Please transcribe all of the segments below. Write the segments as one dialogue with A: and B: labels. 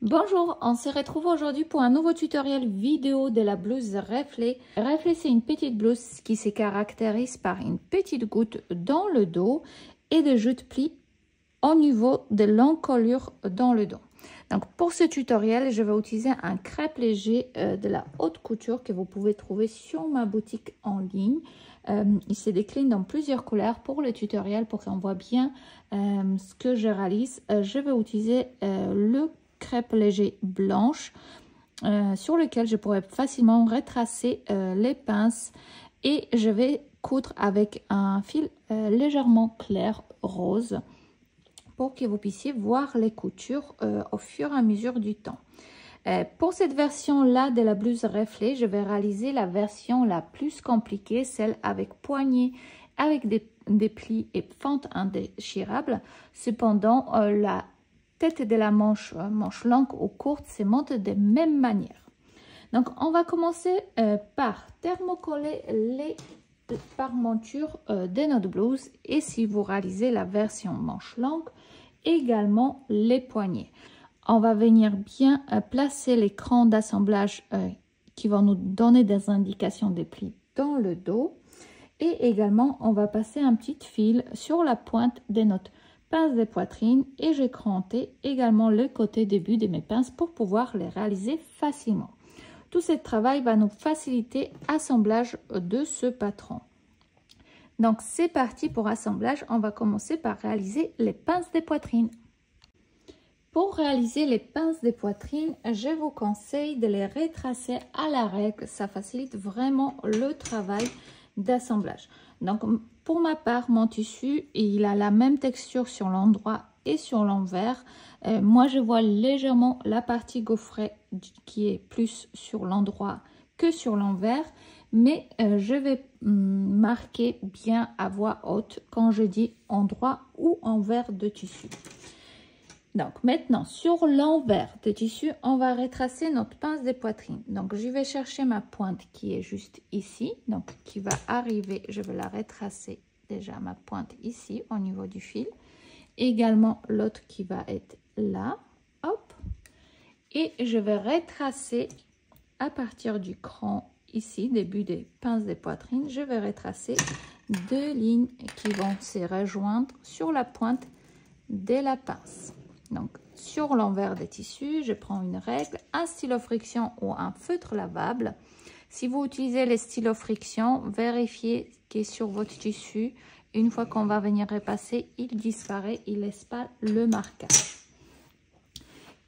A: Bonjour, on se retrouve aujourd'hui pour un nouveau tutoriel vidéo de la blouse Reflet. Reflet, c'est une petite blouse qui se caractérise par une petite goutte dans le dos et des jeux de plis au niveau de l'encolure dans le dos. Donc pour ce tutoriel, je vais utiliser un crêpe léger de la haute couture que vous pouvez trouver sur ma boutique en ligne. Il se décline dans plusieurs couleurs. Pour le tutoriel, pour qu'on voit bien ce que je réalise, je vais utiliser le crêpe léger blanche sur lequel je pourrais facilement retracer les pinces, et je vais coudre avec un fil légèrement clair rose pour que vous puissiez voir les coutures au fur et à mesure du temps. Pour cette version là de la blouse Reflet, je vais réaliser la version la plus compliquée, celle avec poignée, avec des plis et fentes indéchirables. Cependant, la tête de la manche longue ou courte se monte de même manière. Donc on va commencer par thermocoller les parmentures de notre blouse, et si vous réalisez la version manche longue, également les poignets. On va venir bien placer les crans d'assemblage qui vont nous donner des indications des plis dans le dos, et également on va passer un petit fil sur la pointe de notre pince de poitrine, et j'ai cranté également le côté début de mes pinces pour pouvoir les réaliser facilement. Tout ce travail va nous faciliter l'assemblage de ce patron. Donc c'est parti pour assemblage. On va commencer par réaliser les pinces de poitrine. Pour réaliser les pinces de poitrine, je vous conseille de les retracer à la règle. Ça facilite vraiment le travail d'assemblage. Donc pour ma part, mon tissu, il a la même texture sur l'endroit et sur l'envers. Moi, je vois légèrement la partie gaufrée qui est plus sur l'endroit que sur l'envers, mais je vais marquer bien à voix haute quand je dis endroit ou envers de tissu. Donc maintenant, sur l'envers de tissu, on va retracer notre pince de poitrine. Donc je vais chercher ma pointe qui est juste ici, donc qui va arriver, je vais la retracer déjà, ma pointe ici au niveau du fil. Également l'autre qui va être là, hop, et je vais retracer à partir du cran ici, début des pinces de poitrine, je vais retracer deux lignes qui vont se rejoindre sur la pointe de la pince. Donc sur l'envers des tissus, je prends une règle, un stylo friction ou un feutre lavable. Si vous utilisez les stylos friction, vérifiez que sur votre tissu, une fois qu'on va venir repasser, il disparaît, il ne laisse pas le marquage.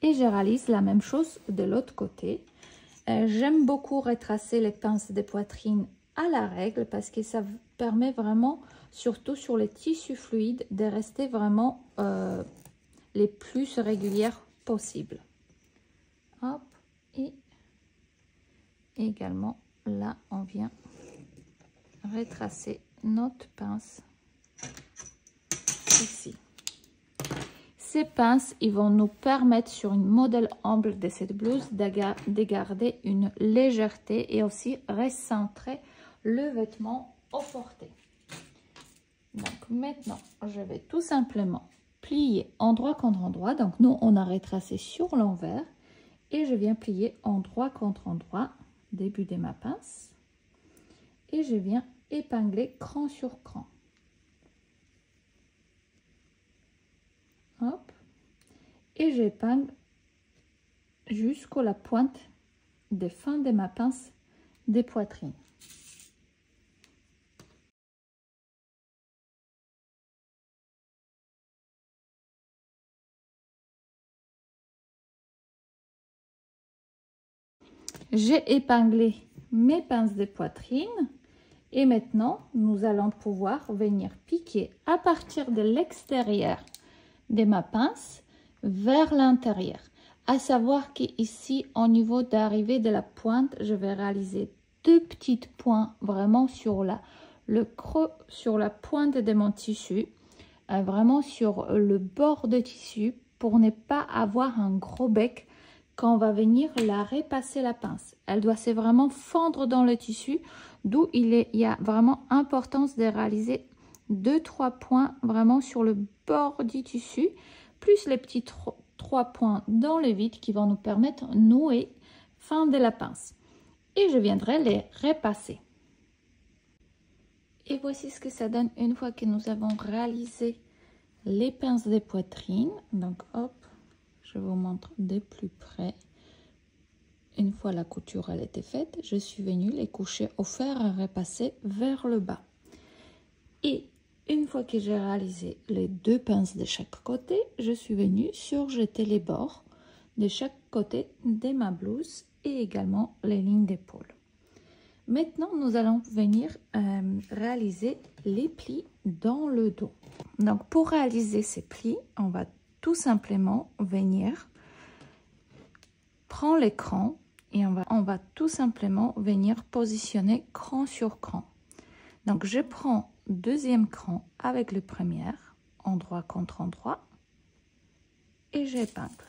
A: Et je réalise la même chose de l'autre côté. J'aime beaucoup retracer les pinces de poitrine à la règle parce que ça permet vraiment, surtout sur les tissus fluides, de rester vraiment les plus régulières possibles. Hop, et également là, on vient retracer notre pince ici. Ces pinces, ils vont nous permettre sur une modèle ample de cette blouse de garder une légèreté et aussi recentrer le vêtement au porté. Donc maintenant, je vais tout simplement plier endroit contre endroit. Donc nous, on a retracé sur l'envers et je viens plier endroit contre endroit, début de ma pince, et je viens épingler cran sur cran. Hop, et j'épingle jusqu'à la pointe des fins de ma pince des poitrines. J'ai épinglé mes pinces de poitrine et maintenant nous allons pouvoir venir piquer à partir de l'extérieur de ma pince vers l'intérieur. À savoir qu'ici, au niveau d'arrivée de la pointe, je vais réaliser deux petits points vraiment sur le creux, sur la pointe de mon tissu, vraiment sur le bord de tissu, pour ne pas avoir un gros bec quand on va venir la repasser la pince. Elle doit se vraiment fondre dans le tissu, d'où il y a vraiment importance de réaliser 2-3 points vraiment sur le bord du tissu, plus les petits 3 points dans le vide qui vont nous permettre de nouer fin de la pince. Et je viendrai les repasser. Et voici ce que ça donne une fois que nous avons réalisé les pinces de poitrine. Donc hop, je vous montre de plus près. Une fois la couture elle était faite, je suis venue les coucher au fer à repasser vers le bas. Et une fois que j'ai réalisé les 2 pinces de chaque côté, je suis venue surjeter les bords de chaque côté de ma blouse et également les lignes d'épaule. Maintenant, nous allons venir réaliser les plis dans le dos. Donc, pour réaliser ces plis, on va tout simplement venir prendre l'écran et on va tout simplement venir positionner cran sur cran. Donc, je prends deuxième cran avec le premier, endroit contre endroit, et j'épingle.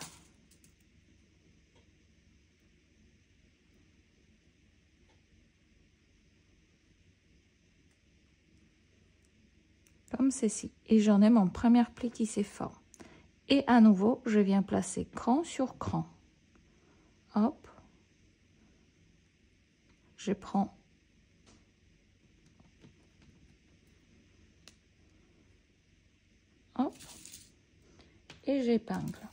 A: Comme ceci. Et j'en ai mon premier pli tissé fort. Et à nouveau, je viens placer cran sur cran. Hop. Je prends hop et j'épingle.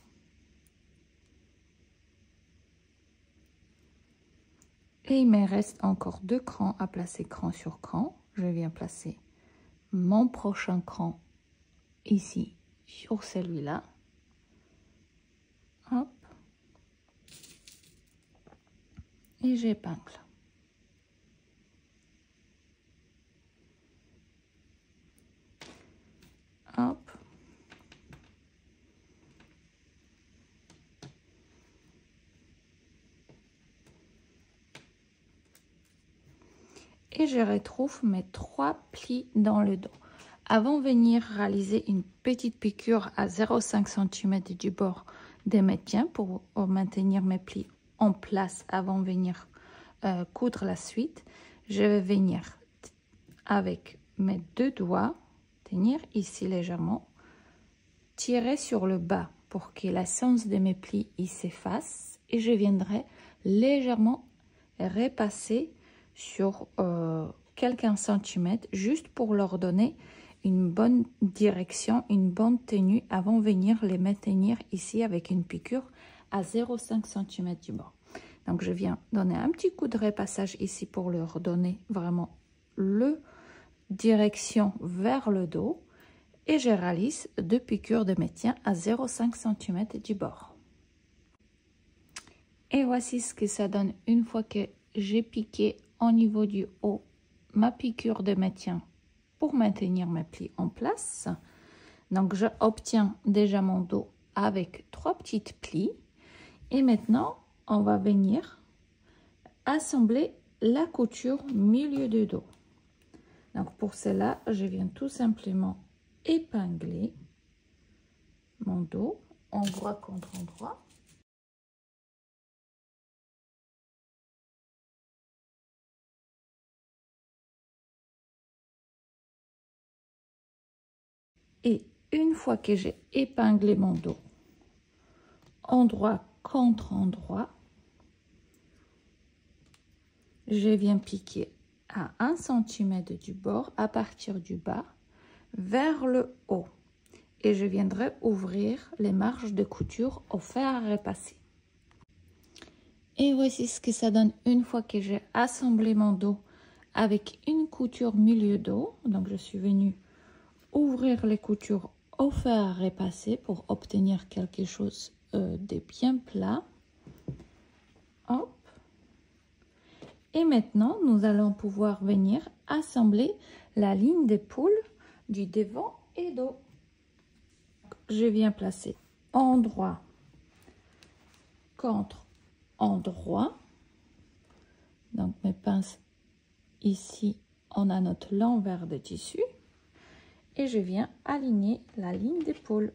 A: Et il me reste encore 2 crans à placer cran sur cran. Je viens placer mon prochain cran ici sur celui-là. Hop. Et j'épingle. Hop. Et je retrouve mes 3 plis dans le dos. Avant de venir réaliser une petite piqûre à 0,5 cm du bord de mes tiens pour maintenir mes plis en place avant de venir coudre la suite, je vais venir avec mes 2 doigts, tenir ici légèrement, tirer sur le bas pour que l'essence de mes plis s'efface et je viendrai légèrement repasser sur quelques centimètres juste pour leur donner une bonne direction, une bonne tenue avant de venir les maintenir ici avec une piqûre à 0,5 cm du bord. Donc je viens donner un petit coup de repassage ici pour leur donner vraiment le direction vers le dos et je réalise 2 piqûres de maintien à 0,5 cm du bord. Et voici ce que ça donne une fois que j'ai piqué au niveau du haut ma piqûre de maintien pour maintenir mes plis en place. Donc j'obtiens déjà mon dos avec 3 petites plis et maintenant on va venir assembler la couture milieu de dos. Donc pour cela je viens tout simplement épingler mon dos endroit contre endroit. Et une fois que j'ai épinglé mon dos, endroit contre endroit, je viens piquer à 1 cm du bord à partir du bas vers le haut. Et je viendrai ouvrir les marges de couture au fer à repasser. Et voici ce que ça donne une fois que j'ai assemblé mon dos avec une couture milieu dos. Donc je suis venue ouvrir les coutures au fer à repasser pour obtenir quelque chose de bien plat. Hop. Et maintenant, nous allons pouvoir venir assembler la ligne d'épaule du devant et dos. Je viens placer endroit contre endroit. Donc mes pinces ici, on a notre l'envers de tissu. Et je viens aligner la ligne d'épaule.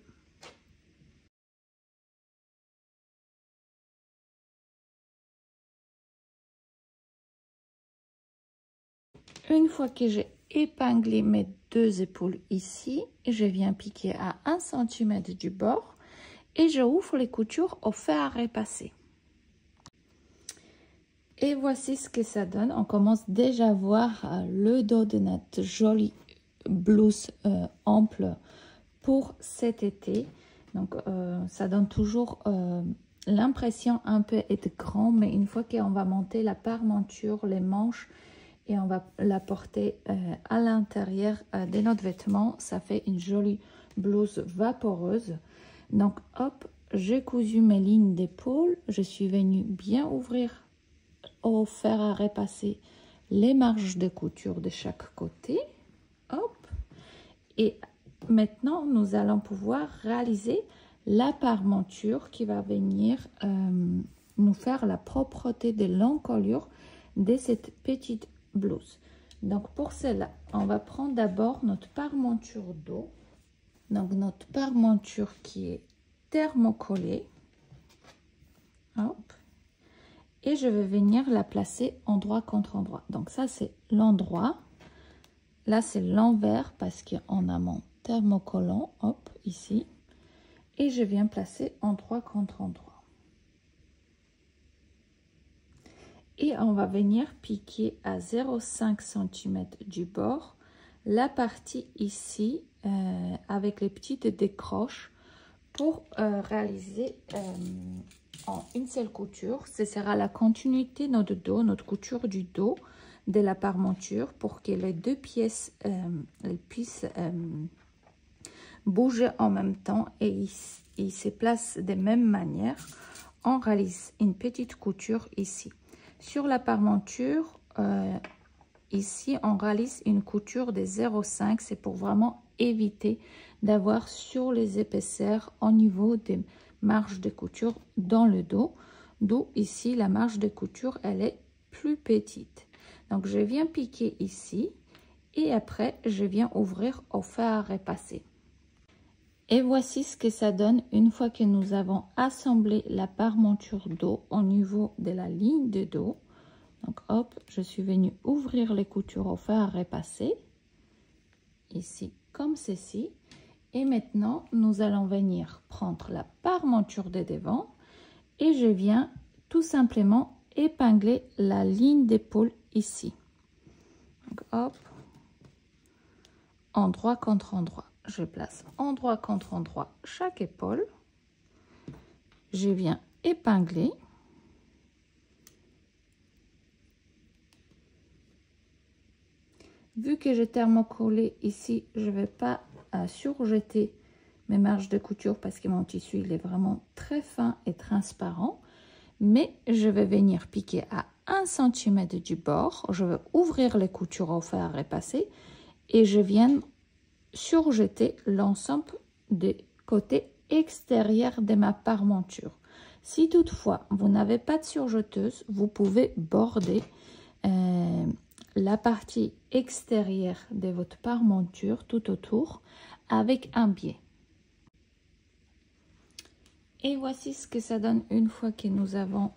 A: Une fois que j'ai épinglé mes 2 épaules ici, je viens piquer à 1 cm du bord et je ouvre les coutures au fer à repasser. Et voici ce que ça donne. On commence déjà à voir le dos de notre jolie blouse ample pour cet été. Donc ça donne toujours l'impression un peu être grand, mais une fois qu'on va monter la parmenture, les manches, et on va la porter à l'intérieur de notre vêtement, ça fait une jolie blouse vaporeuse. Donc hop, j'ai cousu mes lignes d'épaule, je suis venue bien ouvrir au fer à repasser les marges de couture de chaque côté. Hop, et maintenant nous allons pouvoir réaliser la parmenture qui va venir nous faire la propreté de l'encolure de cette petite blouse. Donc pour cela, on va prendre d'abord notre parmenture dos. Donc notre parmenture qui est thermocollée. Hop. Et je vais venir la placer endroit contre endroit. Donc ça c'est l'endroit. Là c'est l'envers parce qu'on a mon thermocollant. Hop, ici. Et je viens placer endroit contre endroit. Et on va venir piquer à 0,5 cm du bord la partie ici avec les petites décroches pour réaliser en une seule couture. Ce sera la continuité de notre dos, notre couture du dos de la parmenture pour que les deux pièces puissent bouger en même temps et ils se placent de même manière. On réalise une petite couture ici. Sur la parmenture, ici, on réalise une couture de 0,5. C'est pour vraiment éviter d'avoir sur les épaisseurs au niveau des marges de couture dans le dos. D'où ici, la marge de couture, elle est plus petite. Donc, je viens piquer ici et après, je viens ouvrir au fer à repasser. Et voici ce que ça donne une fois que nous avons assemblé la parmenture dos au niveau de la ligne de dos. Donc hop, je suis venue ouvrir les coutures au fer à repasser, ici comme ceci. Et maintenant, nous allons venir prendre la parmenture de devant et je viens tout simplement épingler la ligne d'épaule ici. Donc hop, endroit contre endroit. Je place endroit contre endroit chaque épaule. Je viens épingler. Vu que j'ai thermocollé ici, je ne vais pas surjeter mes marges de couture parce que mon tissu il est vraiment très fin et transparent. Mais je vais venir piquer à 1 cm du bord. Je vais ouvrir les coutures au fer à repasser et je viens surjeter l'ensemble des côtés extérieurs de ma parmenture. Si toutefois vous n'avez pas de surjeteuse, vous pouvez border la partie extérieure de votre parmenture tout autour avec un biais. Et voici ce que ça donne une fois que nous avons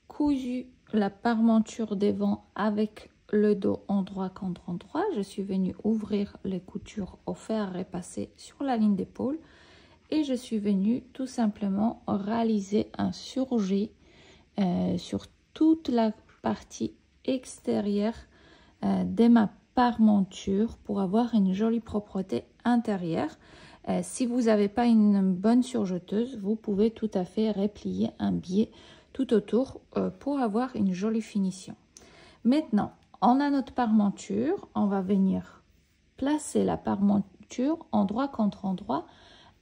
A: cousu la parmenture devant avec le dos endroit contre endroit. Je suis venue ouvrir les coutures au fer à repasser sur la ligne d'épaule et je suis venue tout simplement réaliser un surjet sur toute la partie extérieure de ma parmenture pour avoir une jolie propreté intérieure. Si vous n'avez pas une bonne surjeteuse, vous pouvez tout à fait replier un biais tout autour pour avoir une jolie finition. Maintenant, on a notre parmenture, on va venir placer la parmenture endroit contre endroit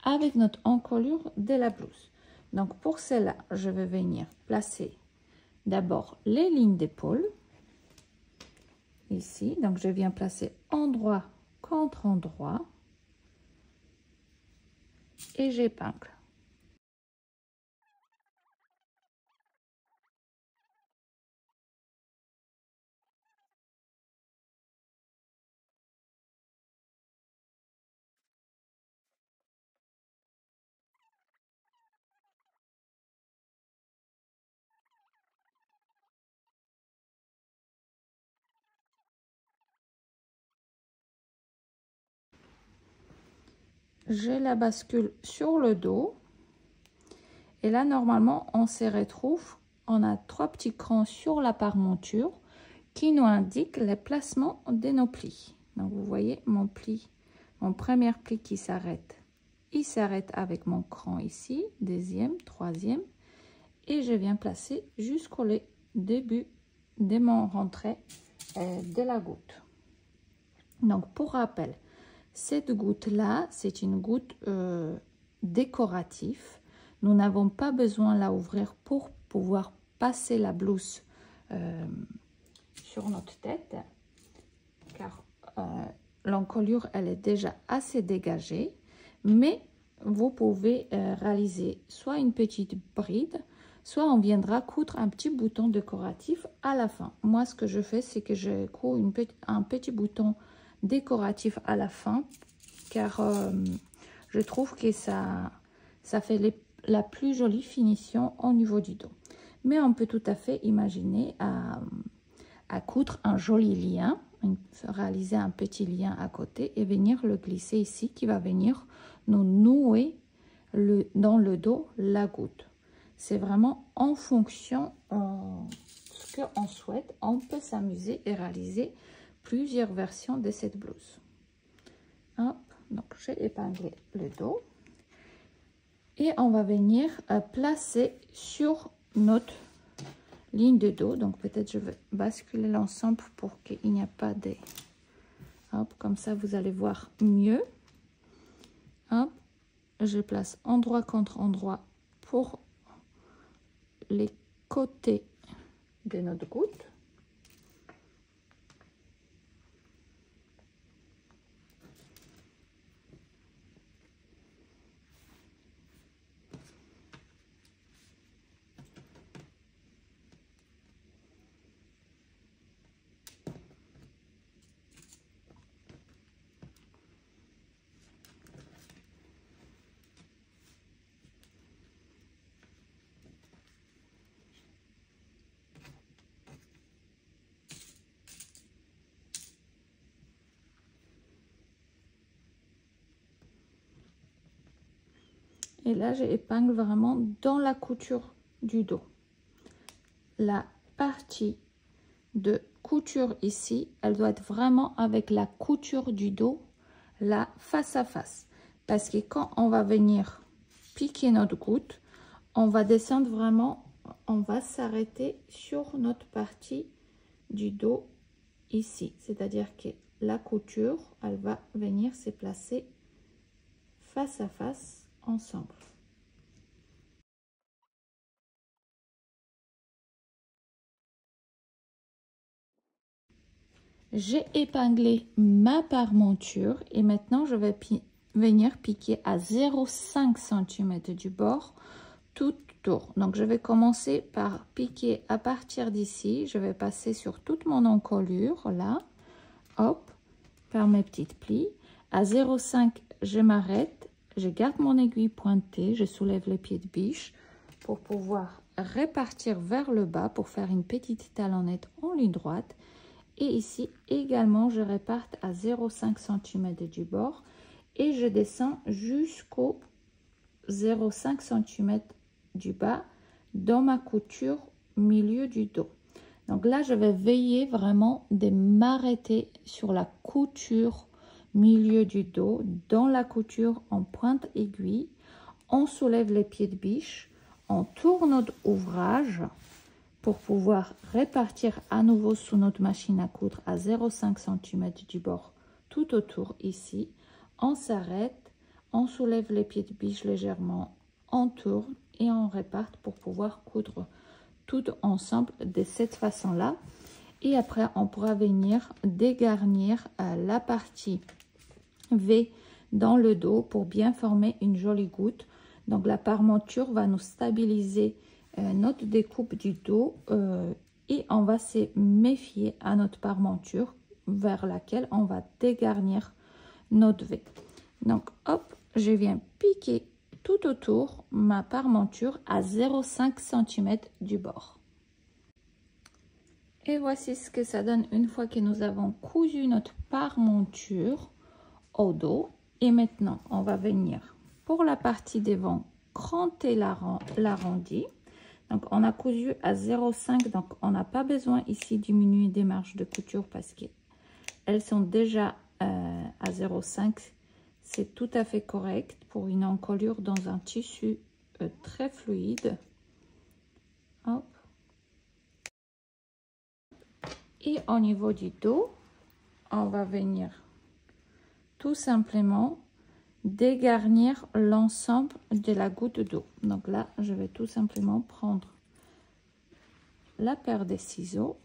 A: avec notre encolure de la blouse. Donc pour cela, je vais venir placer d'abord les lignes d'épaule ici. Donc je viens placer endroit contre endroit et j'épingle. Je la bascule sur le dos Et là, normalement, on se retrouve, on a 3 petits crans sur la parmenture qui nous indiquent les placements de nos plis. Donc, vous voyez mon pli, mon premier pli qui s'arrête. Il s'arrête avec mon cran ici, deuxième, troisième. Et je viens placer jusqu'au début de mon rentrée de la goutte. Donc, pour rappel, cette goutte-là, c'est une goutte décorative. Nous n'avons pas besoin de la ouvrir pour pouvoir passer la blouse sur notre tête, car l'encolure, elle est déjà assez dégagée. Mais vous pouvez réaliser soit une petite bride, soit on viendra coudre un petit bouton décoratif à la fin. Moi, ce que je fais, c'est que je couds un petit bouton décoratif à la fin, car je trouve que ça fait la plus jolie finition au niveau du dos. Mais on peut tout à fait imaginer à coudre un joli lien, réaliser un petit lien à côté et venir le glisser ici, qui va venir nous nouer dans le dos la goutte. C'est vraiment en fonction de ce qu'on souhaite. On peut s'amuser et réaliser plusieurs versions de cette blouse. Hop, donc j'ai épinglé le dos. Et on va venir placer sur notre ligne de dos. Donc peut-être je vais basculer l'ensemble pour qu'il n'y ait pas de... Hop, comme ça vous allez voir mieux. Hop, je place endroit contre endroit pour les côtés de notre goutte. Et là, j'épingle vraiment dans la couture du dos. La partie de couture ici, elle doit être vraiment avec la couture du dos, là, face à face. Parce que quand on va venir piquer notre goutte, on va descendre vraiment, on va s'arrêter sur notre partie du dos ici. C'est-à-dire que la couture, elle va venir se placer face à face ensemble. J'ai épinglé ma parmenture et maintenant je vais venir piquer à 0,5 cm du bord tout autour. Donc je vais commencer par piquer à partir d'ici. Je vais passer sur toute mon encolure là, hop, par mes petites plis. À 0,5 je m'arrête. Je garde mon aiguille pointée, je soulève les pieds de biche pour pouvoir répartir vers le bas pour faire une petite talonnette en ligne droite. Et ici également, je réparte à 0,5 cm du bord et je descends jusqu'au 0,5 cm du bas dans ma couture milieu du dos. Donc là, je vais veiller vraiment de m'arrêter sur la couture milieu du dos, dans la couture en pointe aiguille. On soulève les pieds de biche, on tourne notre ouvrage pour pouvoir répartir à nouveau sous notre machine à coudre à 0,5 cm du bord tout autour ici. On s'arrête, on soulève les pieds de biche légèrement, on tourne et on réparte pour pouvoir coudre tout ensemble de cette façon-là. Et après, on pourra venir dégarnir la partie V dans le dos pour bien former une jolie goutte. Donc la parmenture va nous stabiliser notre découpe du dos et on va se méfier à notre parmenture vers laquelle on va dégarnir notre V. Donc hop, je viens piquer tout autour ma parmenture à 0,5 cm du bord. Et voici ce que ça donne une fois que nous avons cousu notre parmenture au dos. Et maintenant, on va venir pour la partie devant cranter l'arrondi. Donc on a cousu à 0,5, donc on n'a pas besoin ici de diminuer des marges de couture parce qu'elles sont déjà à 0,5. C'est tout à fait correct pour une encolure dans un tissu très fluide. Hop. Et au niveau du dos, on va venir tout simplement dégarnir l'ensemble de la goutte d'eau. Donc là, je vais tout simplement prendre la paire de ciseaux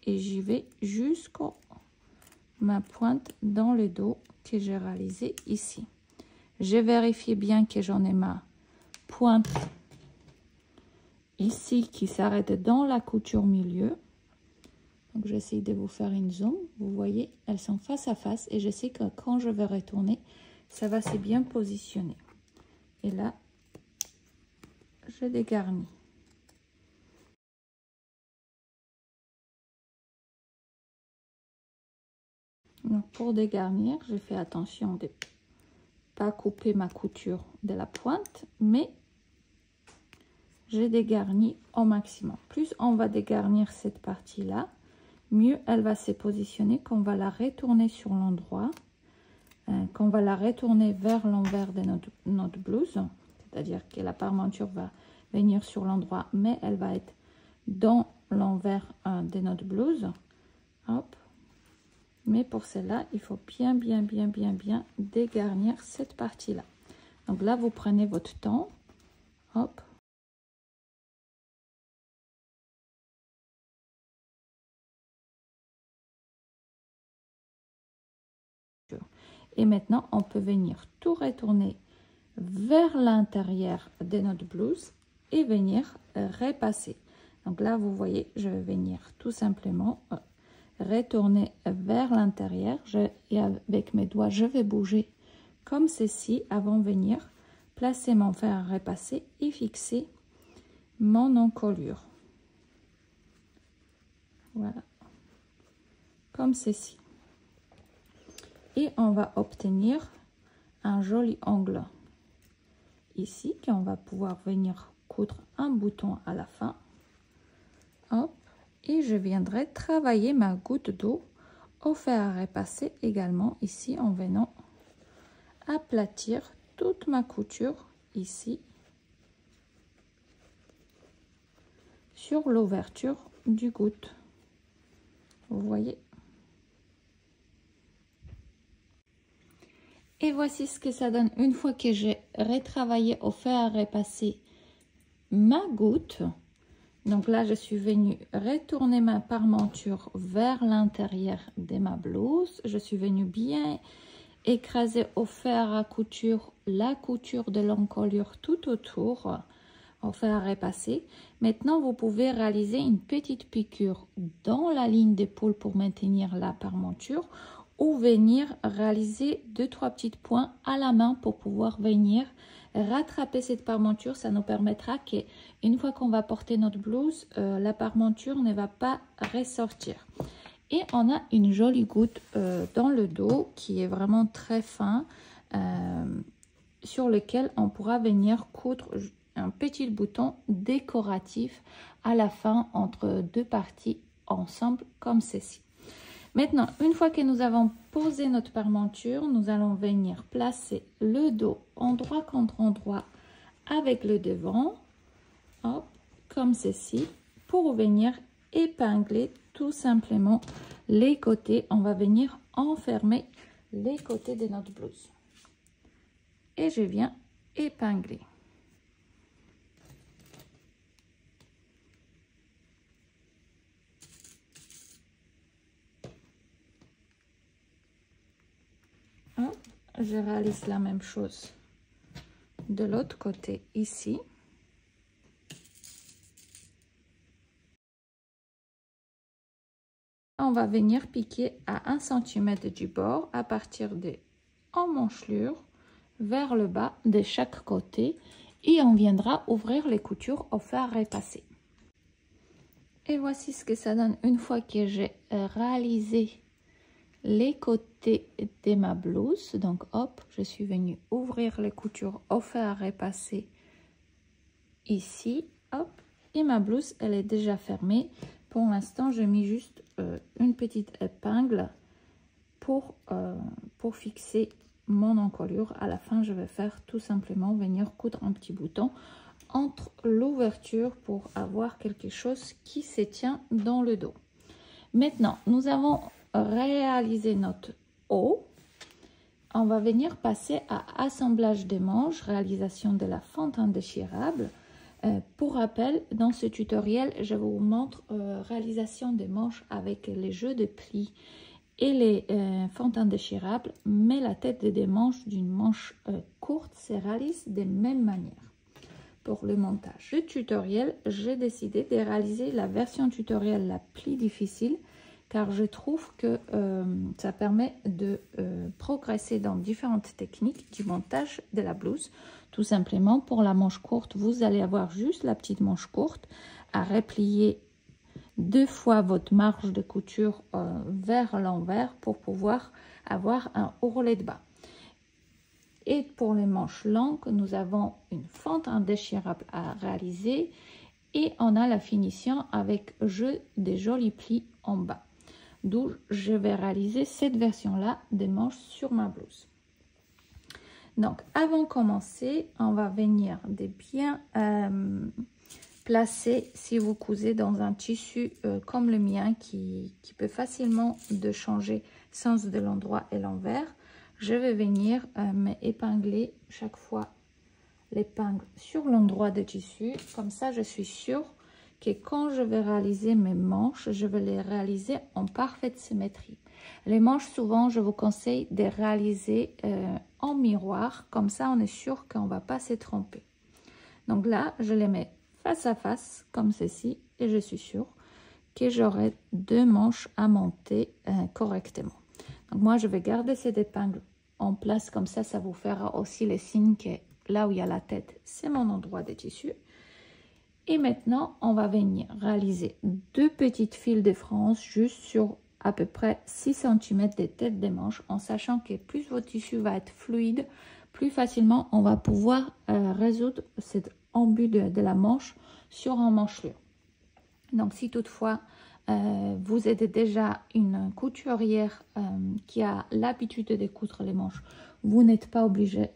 A: et j'y vais jusqu'à ma pointe dans le dos que j'ai réalisé ici. Je vérifie bien que j'en ai ma pointe ici qui s'arrête dans la couture milieu. Donc j'essaie de vous faire une zoom. Vous voyez, elles sont face à face et je sais que quand je vais retourner, ça va se bien positionner. Et là, je dégarnis. Donc pour dégarnir, je fais attention de ne pas couper ma couture de la pointe, mais je dégarnis au maximum. Plus on va dégarnir cette partie-là, mieux elle va se positionner quand on va la retourner sur l'endroit. Quand on va la retourner vers l'envers de notre blouse, c'est-à-dire que la parmenture va venir sur l'endroit, mais elle va être dans l'envers de notre blouse. Hop. Mais pour cela, il faut bien dégarnir cette partie-là. Donc là, vous prenez votre temps. Hop. Et maintenant, on peut venir tout retourner vers l'intérieur de notre blouse et venir repasser. Donc là, vous voyez, je vais venir tout simplement retourner vers l'intérieur. Et avec mes doigts, je vais bouger comme ceci avant de venir placer mon fer à repasser et fixer mon encolure. Voilà, comme ceci. Et on va obtenir un joli angle ici qu'on va pouvoir venir coudre un bouton à la fin. Hop, et je viendrai travailler ma goutte d'eau au fer à repasser également ici en venant aplatir toute ma couture ici sur l'ouverture du goutte. Vous voyez. Et voici ce que ça donne une fois que j'ai retravaillé au fer à repasser ma goutte. Donc là, je suis venue retourner ma parmenture vers l'intérieur de ma blouse. Je suis venue bien écraser au fer à couture la couture de l'encolure tout autour au fer à repasser. Maintenant, vous pouvez réaliser une petite piqûre dans la ligne d'épaule pour maintenir la parmenture, ou venir réaliser 2-3 petits points à la main pour pouvoir venir rattraper cette parmenture. Ça nous permettra qu'une fois qu'on va porter notre blouse, la parmenture ne va pas ressortir. Et on a une jolie goutte dans le dos qui est vraiment très fin, sur lequel on pourra venir coudre un petit bouton décoratif à la fin entre deux parties ensemble comme ceci. Maintenant, une fois que nous avons posé notre parmenture, nous allons venir placer le dos endroit contre endroit avec le devant, hop, comme ceci, pour venir épingler tout simplement les côtés. On va venir enfermer les côtés de notre blouse. Et je viens épingler. Je réalise la même chose de l'autre côté ici. On va venir piquer à 1 cm du bord à partir de emmanchelure vers le bas de chaque côté, et on viendra ouvrir les coutures au fer à repasser. Et voici ce que ça donne une fois que j'ai réalisé les côtés de ma blouse. Donc hop, je suis venue ouvrir les coutures au fer à repasser ici, hop, et ma blouse, elle est déjà fermée. Pour l'instant, j'ai mis juste une petite épingle pour fixer mon encolure. À la fin, je vais faire tout simplement venir coudre un petit bouton entre l'ouverture pour avoir quelque chose qui se tient dans le dos. Maintenant, nous avons réalisé notre haut. On va venir passer à assemblage des manches, réalisation de la fente indéchirable. Pour rappel, dans ce tutoriel, je vous montre réalisation des manches avec les jeux de plis et les fentes indéchirables, mais la tête des manches d'une manche courte se réalise de même manière. Pour le montage du tutoriel, j'ai décidé de réaliser la version tutoriel la plus difficile car je trouve que ça permet de progresser dans différentes techniques du montage de la blouse. Tout simplement, pour la manche courte, vous allez avoir juste la petite manche courte à replier 2 fois votre marge de couture vers l'envers pour pouvoir avoir un ourlet de bas. Et pour les manches longues, nous avons une fente indéchirable à réaliser et on a la finition avec jeu des jolis plis en bas. D'où je vais réaliser cette version-là des manches sur ma blouse. Donc, avant de commencer, on va venir de bien placer, si vous cousez dans un tissu comme le mien, qui peut facilement de changer sens de l'endroit et l'envers, je vais venir m'épingler chaque fois l'épingle sur l'endroit de tissu. Comme ça, je suis sûre que quand je vais réaliser mes manches, je vais les réaliser en parfaite symétrie. Les manches, souvent, je vous conseille de réaliser en miroir. Comme ça, on est sûr qu'on ne va pas se tromper. Donc là, je les mets face à face, comme ceci, et je suis sûre que j'aurai 2 manches à monter correctement. Donc moi, je vais garder cette épingle en place, comme ça, ça vous fera aussi le signe que là où il y a la tête, c'est mon endroit de tissu. Et maintenant, on va venir réaliser 2 petites files de France juste sur à peu près 6 cm des têtes des manches, en sachant que plus votre tissu va être fluide, plus facilement on va pouvoir résoudre cet embut de la manche sur un manchelure. Donc si toutefois vous êtes déjà une couturière qui a l'habitude de coudre les manches, vous n'êtes pas obligé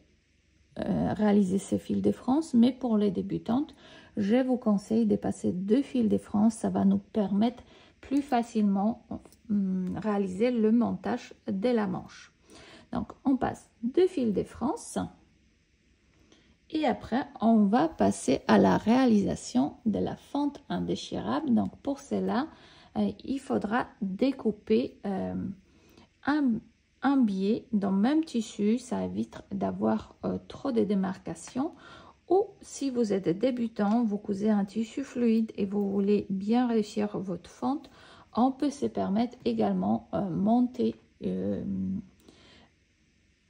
A: réaliser ces fils de France, mais pour les débutantes, je vous conseille de passer 2 fils de France. Ça va nous permettre plus facilement réaliser le montage de la manche. Donc on passe 2 fils de France et après on va passer à la réalisation de la fente indéchirable. Donc pour cela il faudra découper un biais dans le même tissu. Ça évite d'avoir trop de démarcations. Ou si vous êtes débutant, vous cousez un tissu fluide et vous voulez bien réussir votre fente, on peut se permettre également monter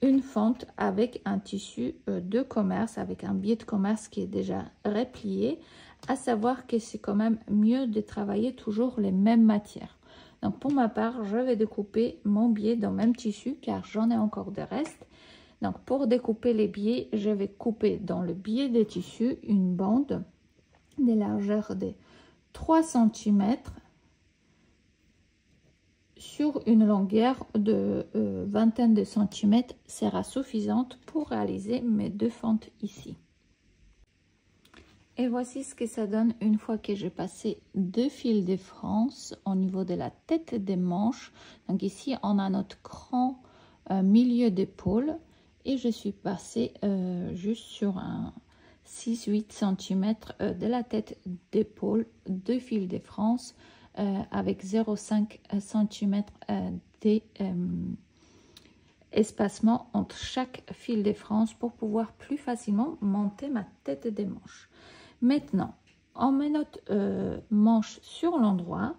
A: une fente avec un tissu de commerce, avec un biais de commerce qui est déjà replié, à savoir que c'est quand même mieux de travailler toujours les mêmes matières. Donc pour ma part, je vais découper mon biais dans le même tissu car j'en ai encore des restes. Donc pour découper les biais, je vais couper dans le biais de tissu une bande de largeur de 3 cm sur une longueur de vingtaine de centimètres sera suffisante pour réaliser mes 2 fentes ici. Et voici ce que ça donne une fois que j'ai passé 2 fils de France au niveau de la tête des manches. Donc ici on a notre grand milieu d'épaule et je suis passée juste sur un 6-8 cm de la tête d'épaule, 2 fils de France avec 0,5 cm d'espacement entre chaque fil de France pour pouvoir plus facilement monter ma tête des manches. Maintenant, on met notre manche sur l'endroit.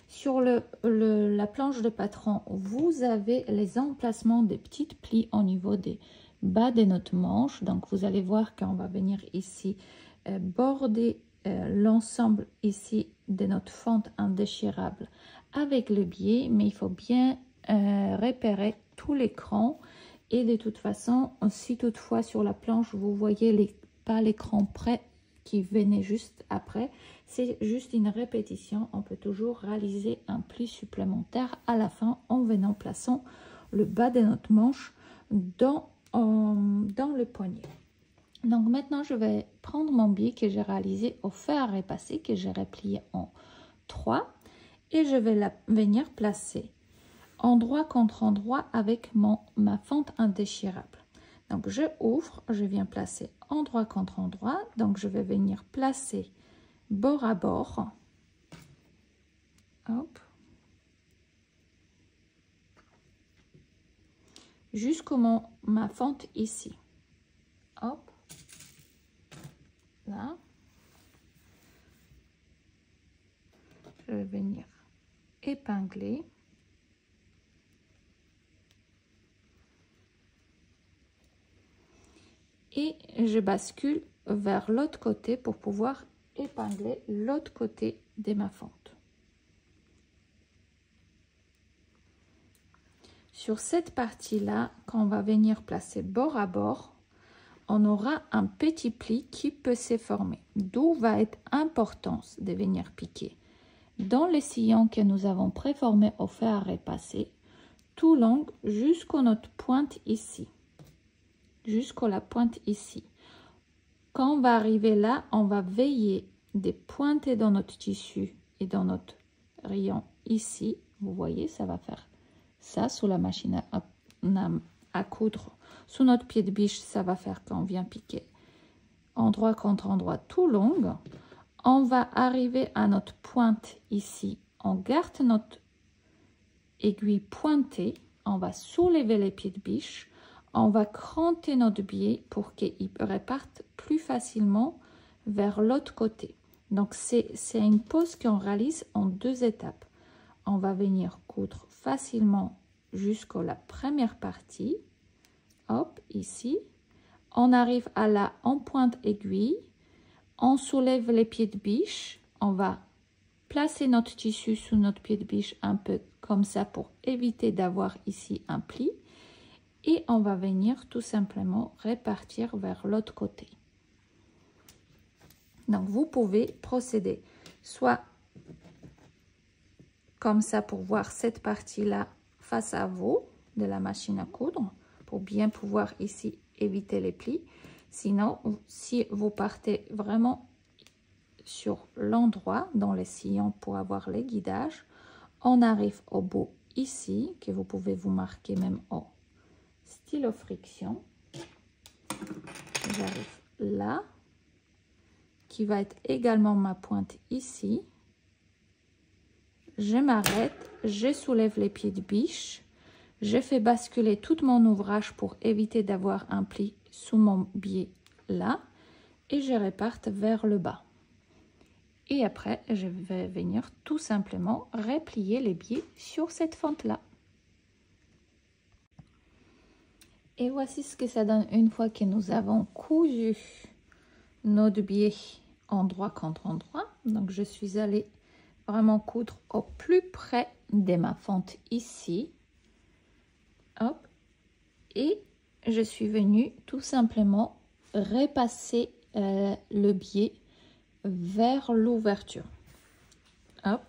A: Sur la planche de patron, vous avez les emplacements des petites plis au niveau des bas de notre manche. Donc, vous allez voir qu'on va venir ici border l'ensemble ici de notre fente indéchirable avec le biais. Mais il faut bien repérer tout l'écran. Et de toute façon, si toutefois sur la planche, vous voyez pas l'écran prêt qui venait juste après. C'est juste une répétition. On peut toujours réaliser un pli supplémentaire à la fin en venant plaçant le bas de notre manche dans le poignet. Donc maintenant, je vais prendre mon biais que j'ai réalisé au fer à repasser, que j'ai replié en 3 et je vais venir placer endroit contre endroit avec ma fente indéchirable. Donc je ouvre, je viens placer endroit contre endroit, donc je vais venir placer bord à bord. Hop. Jusqu'au ma fente ici. Hop. Là. Je vais venir épingler. Et je bascule vers l'autre côté pour pouvoir épingler l'autre côté de ma fente. Sur cette partie-là, quand on va venir placer bord à bord, on aura un petit pli qui peut se former. D'où va être importance de venir piquer dans les sillons que nous avons préformés au fer à repasser, tout long jusqu'à notre pointe ici. Jusqu'à la pointe ici. Quand on va arriver là, on va veiller de pointer dans notre tissu et dans notre rayon ici. Vous voyez, ça va faire ça sous la machine à coudre. Sous notre pied de biche, ça va faire quand on vient piquer endroit contre endroit tout long. On va arriver à notre pointe ici. On garde notre aiguille pointée. On va soulever les pieds de biche. On va cranter notre biais pour qu'il reparte plus facilement vers l'autre côté. Donc, c'est une pose qu'on réalise en 2 étapes. On va venir coudre facilement jusqu'à la première partie. Hop, ici. On arrive à la en pointe aiguille. On soulève les pieds de biche. On va placer notre tissu sous notre pied de biche un peu comme ça pour éviter d'avoir ici un pli. Et on va venir tout simplement répartir vers l'autre côté. Donc, vous pouvez procéder soit comme ça pour voir cette partie-là face à vous de la machine à coudre, pour bien pouvoir ici éviter les plis. Sinon, si vous partez vraiment sur l'endroit dans les sillons pour avoir les guidages, on arrive au bout ici, que vous pouvez vous marquer même au stylo friction. J'arrive là, qui va être également ma pointe ici. Je m'arrête, je soulève les pieds de biche, je fais basculer tout mon ouvrage pour éviter d'avoir un pli sous mon biais là, et je reparte vers le bas. Et après, je vais venir tout simplement replier les biais sur cette fente-là. Et voici ce que ça donne une fois que nous avons cousu notre biais endroit contre endroit. Donc, je suis allée vraiment coudre au plus près de ma fente ici. Hop. Et je suis venue tout simplement repasser le biais vers l'ouverture. Hop.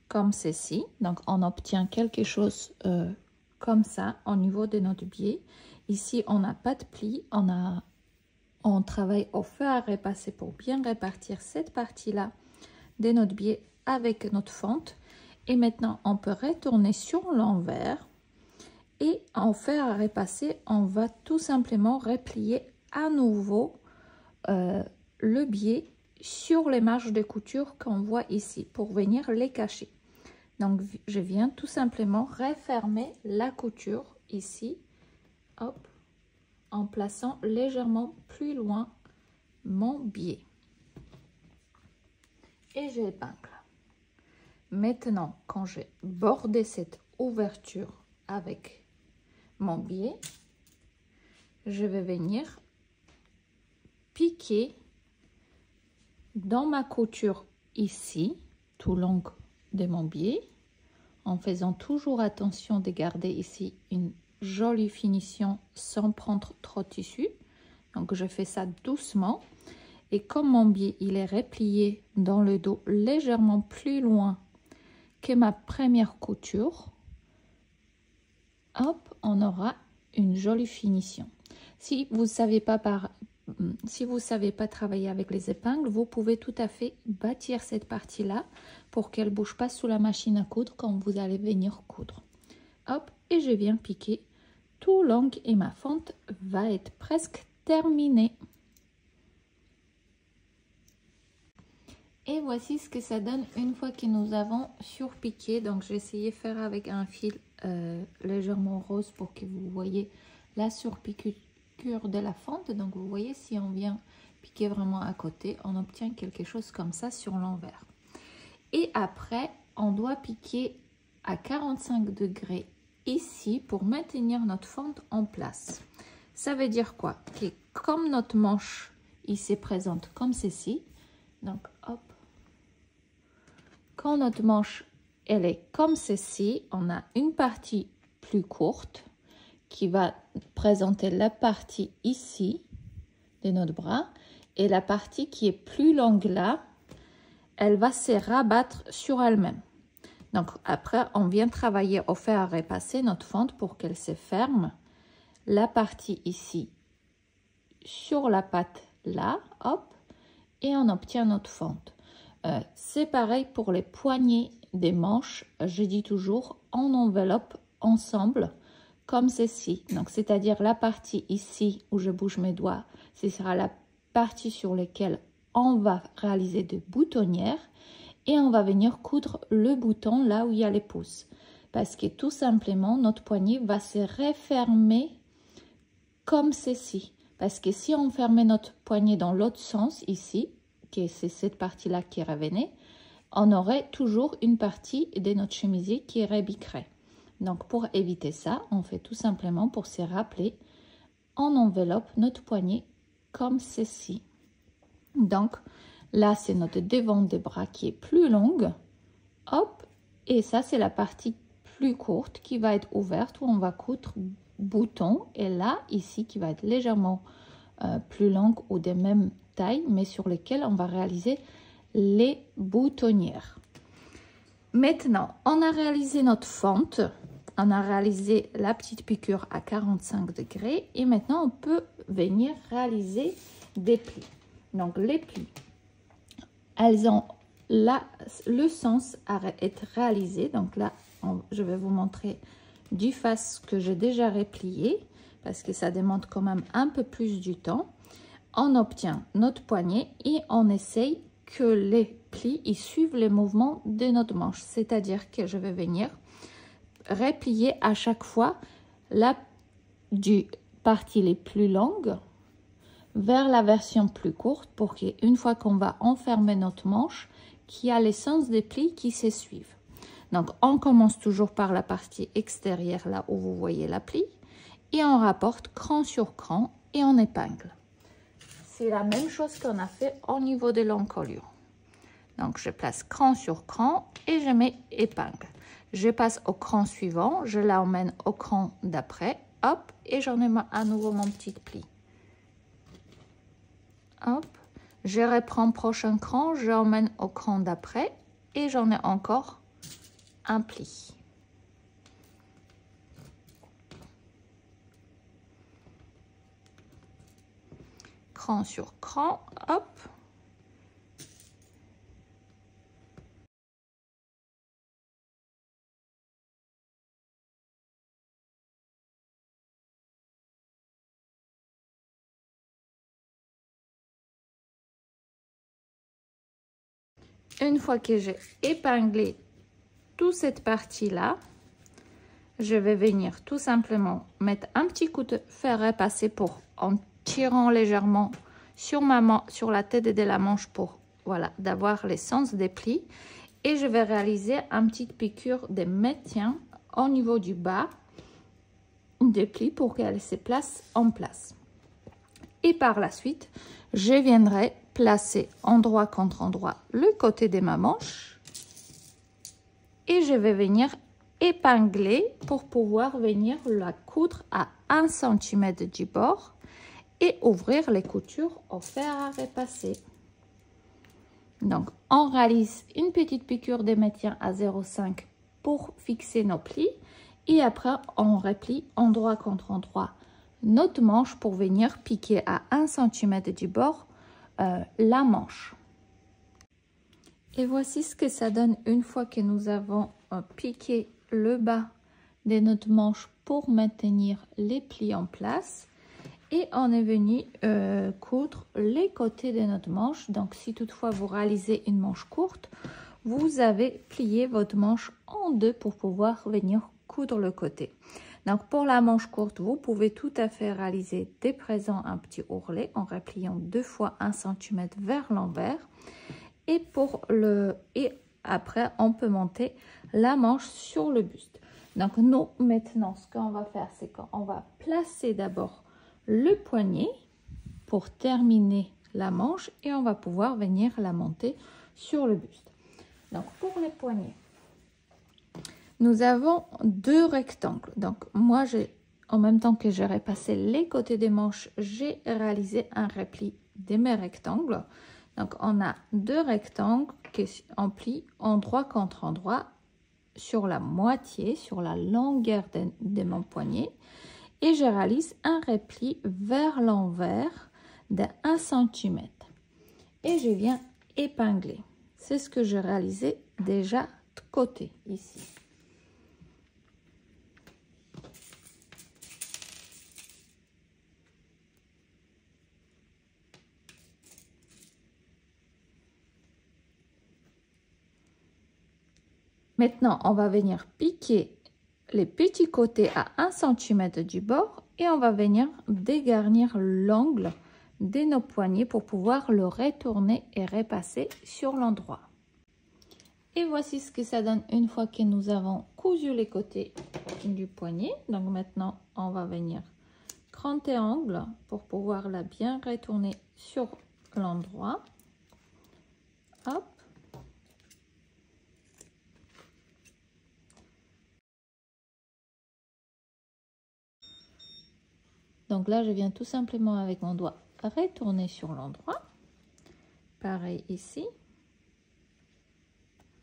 A: Comme ceci. Donc, on obtient quelque chose comme ça au niveau de notre biais. Ici, on n'a pas de pli. On travaille au fer à repasser pour bien répartir cette partie-là de notre biais avec notre fente. Et maintenant, on peut retourner sur l'envers. Et en fer à repasser, on va tout simplement replier à nouveau le biais sur les marges de couture qu'on voit ici pour venir les cacher. Donc, je viens tout simplement refermer la couture ici, hop, en plaçant légèrement plus loin mon biais. Et j'épingle. Maintenant, quand j'ai bordé cette ouverture avec mon biais, je vais venir piquer dans ma couture ici, tout long de mon biais, en faisant toujours attention de garder ici une jolie finition sans prendre trop de tissu. Donc, je fais ça doucement. Et comme mon biais il est replié dans le dos légèrement plus loin que ma première couture, hop, on aura une jolie finition. Si vous savez pas travailler avec les épingles, vous pouvez tout à fait bâtir cette partie-là pour qu'elle bouge pas sous la machine à coudre quand vous allez venir coudre. Hop, et je viens piquer tout long et ma fente va être presque terminée. Et voici ce que ça donne une fois que nous avons surpiqué. Donc j'ai essayé de faire avec un fil légèrement rose pour que vous voyez la surpiqûre de la fente. Donc vous voyez, si on vient piquer vraiment à côté, on obtient quelque chose comme ça sur l'envers. Et après, on doit piquer à 45 degrés ici pour maintenir notre fente en place. Ça veut dire quoi? Que comme notre manche ici présente comme ceci, donc hop, quand notre manche elle est comme ceci, on a une partie plus courte qui va présenter la partie ici de notre bras, et la partie qui est plus longue là, elle va se rabattre sur elle-même. Donc après, on vient travailler au fer à repasser notre fente pour qu'elle se ferme. La partie ici sur la patte là, hop, et on obtient notre fente. C'est pareil pour les poignées des manches. Je dis toujours, on enveloppe ensemble comme ceci. Donc c'est-à-dire la partie ici où je bouge mes doigts, ce sera la partie sur laquelle on va réaliser des boutonnières. Et on va venir coudre le bouton là où il y a les pouces. Parce que tout simplement, notre poignet va se refermer comme ceci. Parce que si on fermait notre poignet dans l'autre sens, ici, que c'est cette partie-là qui revenait, on aurait toujours une partie de notre chemisier qui rebiquerait. Donc pour éviter ça, on fait tout simplement, pour se rappeler, on enveloppe notre poignet comme ceci. Donc, là, c'est notre devant des bras qui est plus longue. Hop, et ça, c'est la partie plus courte qui va être ouverte où on va coudre bouton. Et là, ici, qui va être légèrement plus longue ou de même taille, mais sur lesquelles on va réaliser les boutonnières. Maintenant, on a réalisé notre fente. On a réalisé la petite piqûre à 45 degrés. Et maintenant, on peut venir réaliser des plis. Donc, les plis, elles ont le sens à être réalisé. Donc là, je vais vous montrer du face que j'ai déjà replié parce que ça demande quand même un peu plus du temps. On obtient notre poignet et on essaye que les plis ils suivent les mouvements de notre manche. C'est-à-dire que je vais venir replier à chaque fois la partie les plus longues vers la version plus courte pour qu'une fois qu'on va enfermer notre manche, qu'il y a les sens des plis qui se suivent. Donc, on commence toujours par la partie extérieure, là où vous voyez la pli, et on rapporte cran sur cran et on épingle. C'est la même chose qu'on a fait au niveau de l'encolure. Donc, je place cran sur cran et je mets épingle. Je passe au cran suivant, je l'emmène au cran d'après, hop, et j'en ai à nouveau mon petit pli. Hop, je reprends prochain cran, j'emmène au cran d'après et j'en ai encore un pli. Cran sur cran, hop. Une fois que j'ai épinglé toute cette partie-là, je vais venir tout simplement mettre un petit coup de fer à passer pour en tirant légèrement sur sur la tête de la manche pour voilà d'avoir les sens des plis, et je vais réaliser un petit piqûre de maintien au niveau du bas des plis pour qu'elle se place en place. Et par la suite, je viendrai placer endroit contre endroit le côté de ma manche et je vais venir épingler pour pouvoir venir la coudre à 1 cm du bord et ouvrir les coutures au fer à repasser. Donc, on réalise une petite piqûre de maintien à 0,5 pour fixer nos plis. Et après, on replie endroit contre endroit notre manche pour venir piquer à 1 cm du bord la manche. Et voici ce que ça donne une fois que nous avons piqué le bas de notre manche pour maintenir les plis en place. Et on est venu coudre les côtés de notre manche. Donc, si toutefois vous réalisez une manche courte, vous avez plié votre manche en deux pour pouvoir venir coudre le côté. Donc, pour la manche courte, vous pouvez tout à fait réaliser dès présent un petit ourlet en repliant 2 fois 1 cm vers l'envers. Et après, on peut monter la manche sur le buste. Donc, nous, maintenant, ce qu'on va faire, c'est qu'on va placer d'abord le poignet pour terminer la manche et on va pouvoir venir la monter sur le buste. Donc pour les poignets, nous avons 2 rectangles. Donc moi, en même temps que j'ai repassé les côtés des manches, j'ai réalisé un repli de mes rectangles. Donc on a 2 rectangles qui on plie endroit contre endroit sur la moitié, sur la longueur de mon poignet. Et je réalise un repli vers l'envers de 1 cm. Et je viens épingler. C'est ce que j'ai réalisé déjà de côté ici. Maintenant, on va venir piquer les petits côtés à 1 cm du bord et on va venir dégarnir l'angle de nos poignets pour pouvoir le retourner et repasser sur l'endroit. Et voici ce que ça donne une fois que nous avons cousu les côtés du poignet. Donc maintenant, on va venir cranter angle pour pouvoir la bien retourner sur l'endroit. Hop. Donc là, je viens tout simplement avec mon doigt retourner sur l'endroit. Pareil ici.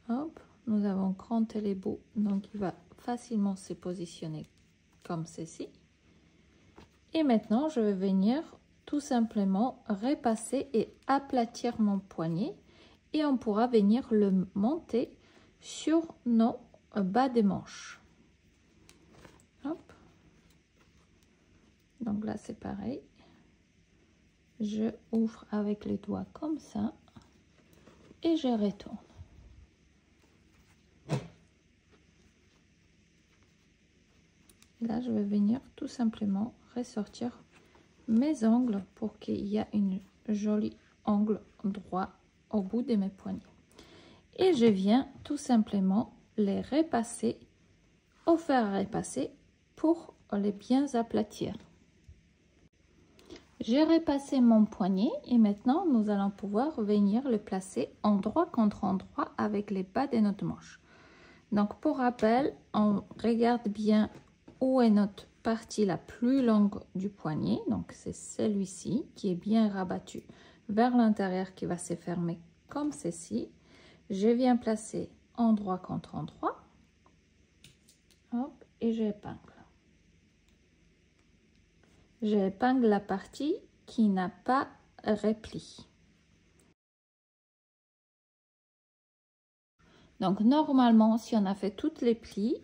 A: Hop, nous avons cranté les bouts, donc il va facilement se positionner comme ceci. Et maintenant, je vais venir tout simplement repasser et aplatir mon poignet. Et on pourra venir le monter sur nos bas des manches. Hop. Donc là, c'est pareil. Je ouvre avec les doigts comme ça et je retourne. Et là, je vais venir tout simplement ressortir mes angles pour qu'il y ait une jolie angle droit au bout de mes poignets. Et je viens tout simplement les repasser au fer à repasser pour les bien aplatir. J'ai repassé mon poignet et maintenant nous allons pouvoir venir le placer endroit contre endroit avec les bas de notre manche. Donc pour rappel, on regarde bien où est notre partie la plus longue du poignet. Donc c'est celui-ci qui est bien rabattu vers l'intérieur qui va se fermer comme ceci. Je viens placer endroit contre endroit. Hop, et j'épingle. J'épingle la partie qui n'a pas repli. Donc normalement, si on a fait toutes les plis,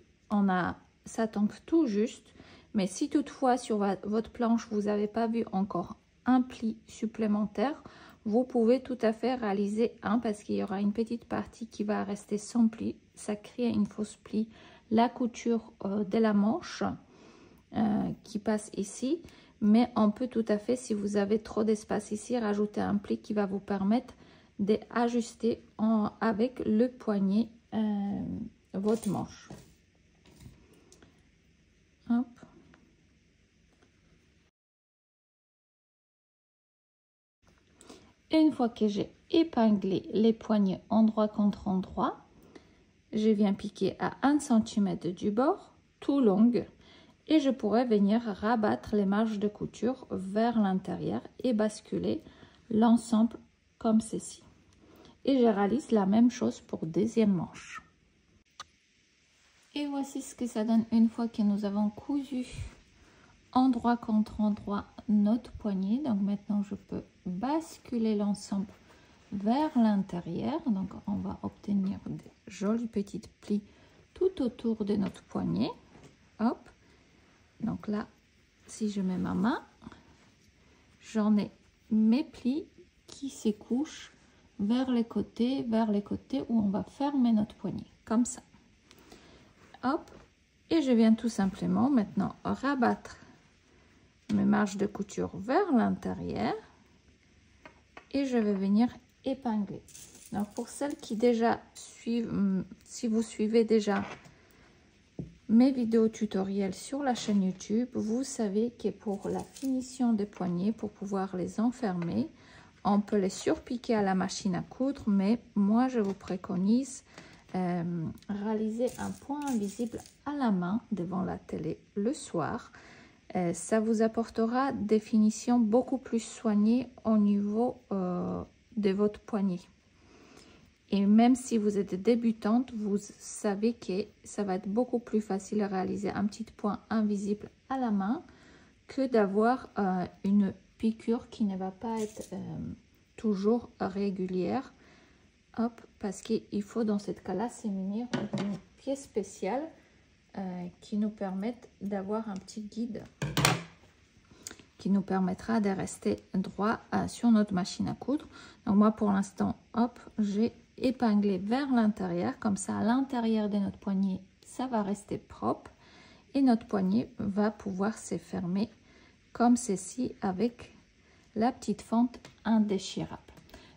A: ça tombe tout juste. Mais si toutefois sur votre planche, vous n'avez pas vu encore un pli supplémentaire, vous pouvez tout à fait réaliser un parce qu'il y aura une petite partie qui va rester sans pli. Ça crée une fausse pli. La couture de la manche qui passe ici. Mais on peut tout à fait, si vous avez trop d'espace ici, rajouter un pli qui va vous permettre d'ajuster avec le poignet votre manche. Hop. Et une fois que j'ai épinglé les poignets endroit contre endroit, je viens piquer à 1 cm du bord, tout long, et je pourrais venir rabattre les marges de couture vers l'intérieur et basculer l'ensemble comme ceci. Et je réalise la même chose pour deuxième manche. Et voici ce que ça donne une fois que nous avons cousu endroit contre endroit notre poignée. Donc maintenant je peux basculer l'ensemble vers l'intérieur. Donc on va obtenir des jolis petits plis tout autour de notre poignet. Hop. Donc là, si je mets ma main, j'en ai mes plis qui s'écouchent vers les côtés où on va fermer notre poignet, comme ça. Hop, et je viens tout simplement maintenant rabattre mes marges de couture vers l'intérieur et je vais venir épingler. Donc pour celles qui déjà suivent, si vous suivez déjà mes vidéos tutoriels sur la chaîne YouTube, vous savez que pour la finition des poignets, pour pouvoir les enfermer, on peut les surpiquer à la machine à coudre, mais moi je vous préconise réaliser un point invisible à la main devant la télé le soir. Ça vous apportera des finitions beaucoup plus soignées au niveau de votre poignet. Et même si vous êtes débutante, vous savez que ça va être beaucoup plus facile à réaliser un petit point invisible à la main que d'avoir une piqûre qui ne va pas être toujours régulière. Hop, parce qu'il faut dans ce cas-là se munir d'une pièce spéciale qui nous permette d'avoir un petit guide qui nous permettra de rester droit sur notre machine à coudre. Donc moi pour l'instant, hop, j'ai épinglé vers l'intérieur, comme ça à l'intérieur de notre poignet, ça va rester propre et notre poignet va pouvoir se fermer comme ceci avec la petite fente indéchirable.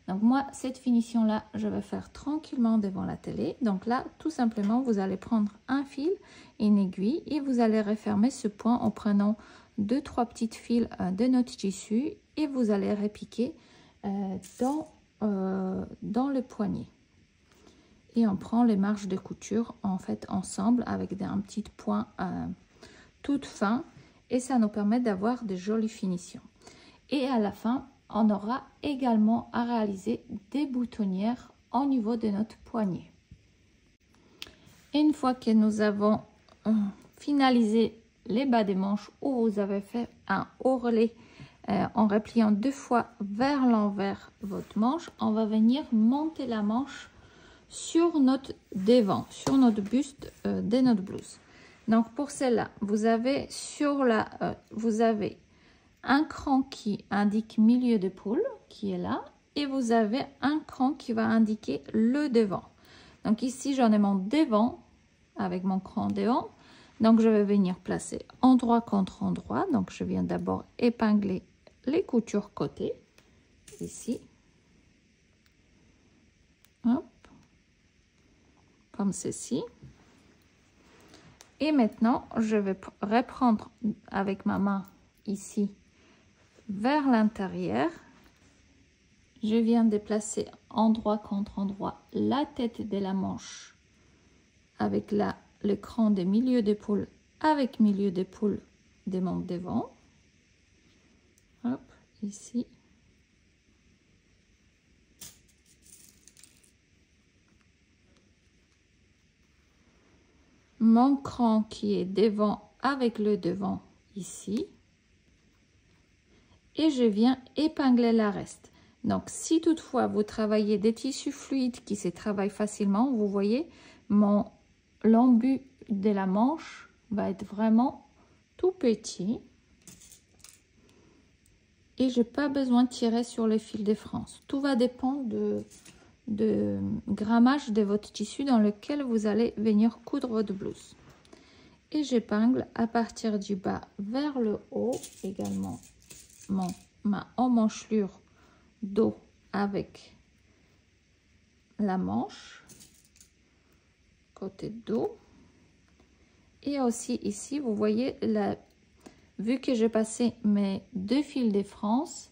A: Donc moi, cette finition-là, je vais faire tranquillement devant la télé. Donc là, tout simplement, vous allez prendre un fil et une aiguille et vous allez refermer ce point en prenant 2-3 petites fils de notre tissu et vous allez repiquer dans le poignet. Et on prend les marges de couture en fait ensemble avec un petit point tout fin et ça nous permet d'avoir de jolies finitions. Et à la fin, on aura également à réaliser des boutonnières au niveau de notre poignet. Et une fois que nous avons finalisé les bas des manches où vous avez fait un ourlet en repliant 2 fois vers l'envers votre manche, on va venir monter la manche sur notre devant, sur notre buste de notre blouse. Donc pour celle-là, vous avez vous avez un cran qui indique milieu d'épaule qui est là et vous avez un cran qui va indiquer le devant. Donc ici j'en ai mon devant avec mon cran devant, donc je vais venir placer endroit contre endroit. Donc je viens d'abord épingler les coutures côté ici, hop, comme ceci. Et maintenant je vais reprendre avec ma main ici vers l'intérieur. Je viens de placer endroit contre endroit la tête de la manche avec le cran de milieu d'épaule avec milieu d'épaule de mon devant. Hop, ici. Mon cran qui est devant avec le devant ici. Et je viens épingler la reste. Donc si toutefois vous travaillez des tissus fluides qui se travaillent facilement, vous voyez l'embut de la manche va être vraiment tout petit et j'ai pas besoin de tirer sur les fils de France. Tout va dépendre de grammage de votre tissu dans lequel vous allez venir coudre votre blouse. Et j'épingle à partir du bas vers le haut également ma emmanchelure dos avec la manche côté dos et aussi ici vous voyez vu que j'ai passé mes 2 fils de France,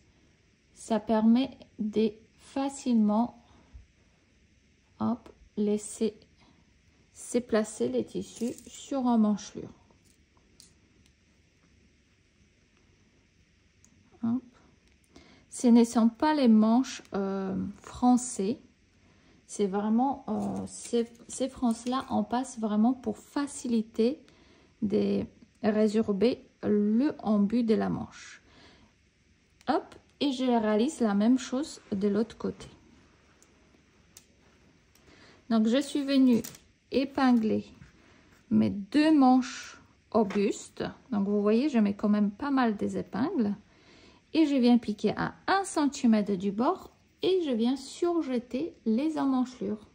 A: ça permet de facilement hop, laisser se placer les tissus sur emmanchelure. Hop. Ce ne sont pas les manches français. C'est vraiment, ces frances-là, on passe vraiment pour faciliter de résorber le embut de la manche. Hop, et je réalise la même chose de l'autre côté. Donc, je suis venue épingler mes 2 manches au buste. Donc, vous voyez, je mets quand même pas mal des épingles. Et je viens piquer à 1 cm du bord et je viens surjeter les emmanchelures.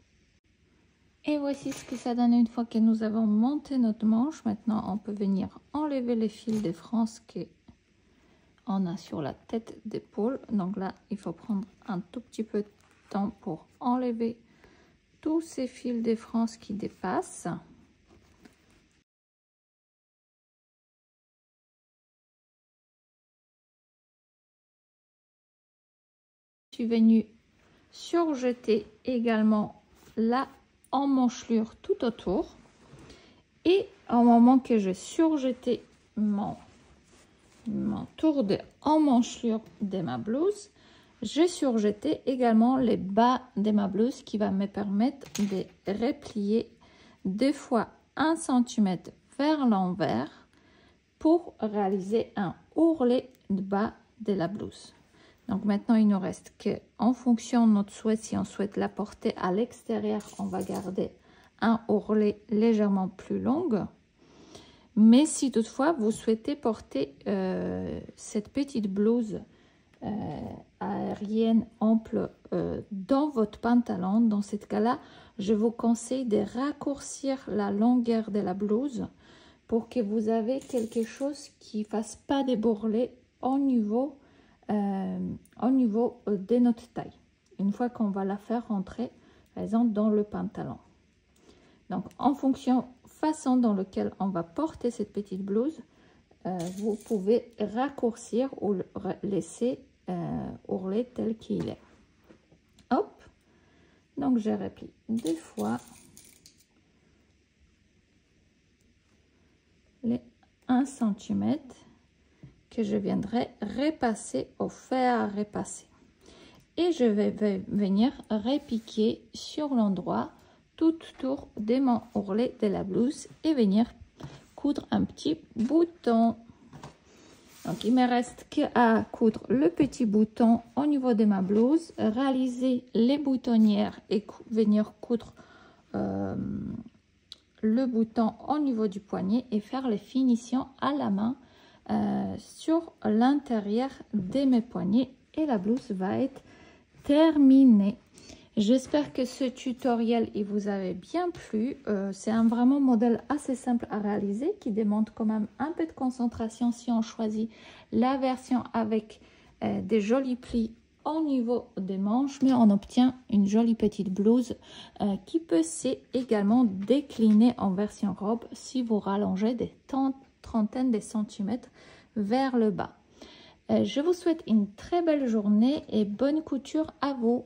A: Et voici ce que ça donne une fois que nous avons monté notre manche. Maintenant, on peut venir enlever les fils de France qu'on a sur la tête d'épaule. Donc là, il faut prendre un tout petit peu de temps pour enlever tous ces fils de France qui dépassent. Je suis venue surjeter également la emmanchelure tout autour. Et au moment que je surjetais mon tour de emmanchelure de ma blouse, je surjetais également les bas de ma blouse qui va me permettre de replier 2 fois 1 cm vers l'envers pour réaliser un ourlet de bas de la blouse. Donc maintenant, il nous reste que, en fonction de notre souhait, si on souhaite la porter à l'extérieur, on va garder un ourlet légèrement plus long. Mais si toutefois vous souhaitez porter cette petite blouse aérienne ample dans votre pantalon, dans ce cas-là, je vous conseille de raccourcir la longueur de la blouse pour que vous avez quelque chose qui ne fasse pas des bourrelets au niveau de notre taille, une fois qu'on va la faire rentrer, par exemple, dans le pantalon. Donc, en façon dans laquelle on va porter cette petite blouse, vous pouvez raccourcir ou laisser ourler tel qu'il est. Hop, donc je replie 2 fois les 1 cm que je viendrai repasser au fer à repasser. Et je vais venir repiquer sur l'endroit tout autour de mon ourlet de la blouse et venir coudre un petit bouton. Donc, il me reste qu'à coudre le petit bouton au niveau de ma blouse, réaliser les boutonnières et venir coudre le bouton au niveau du poignet et faire les finitions à la main sur l'intérieur de mes poignets et la blouse va être terminée. J'espère que ce tutoriel il vous avait bien plu. C'est un vraiment modèle assez simple à réaliser qui demande quand même un peu de concentration si on choisit la version avec des jolis plis au niveau des manches, mais on obtient une jolie petite blouse qui peut également décliner en version robe si vous rallongez des trentaine de centimètres vers le bas. Je vous souhaite une très belle journée et bonne couture à vous.